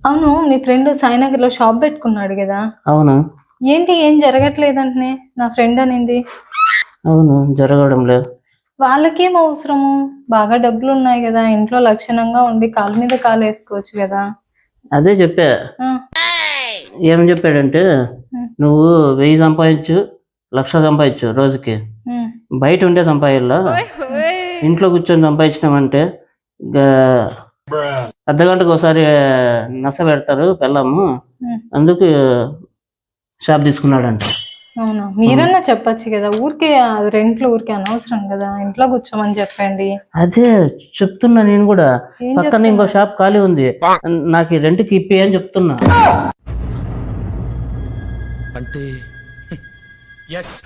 అవును, మీ friend సాయినగర్‌లో shop పెట్టుకున్నాడు గదా! అవును. ఏంటి ఏం జరగట్లేదంటనే నా ఫ్రెండ్ అనింది. అవును. జరగడం లేదు. వాళ్ళకేం అవసరము? బాగా డబ్బులున్నాయి గదా! ఇంట్లో లక్షణంగా ఉండి కాలు మీద కాలేసుకోవచ్చు గదా! అదే చెప్పా. ఆ! ఏం చెప్పాడంటే, హ్మ్. "నువ్వు 1000 సంపాదించు, 1,00,000 సంపాదించు రోజుకి. హ్మ్. బయట ఉంటే సంపాదియల్లా. ఇంట్లో కూర్చొని సంపాదించినావంటే గా అర్ధగంటకోసారి నస పెడతారు పెళ్ళాము. హ్మ్. అందుకు షాప్ తీసుకున్నాడంట." అవునా? మీరన్నా చెప్పొచ్చు గదా! ఊరికే రెంట్లు ఊరికే అనవసరం గదా! ఇంట్లో కూర్చోమని చెప్పండి. అదే చెప్తున్నా నేను గూడా. ఏం పక్కన ఇంకో చెప్తున్నారు? షాప్ ఖాళీ ఉంది. నాకు ఈ రెంట్‌కి ఇప్పియి అని చెప్తున్నా. అంటే యెస్.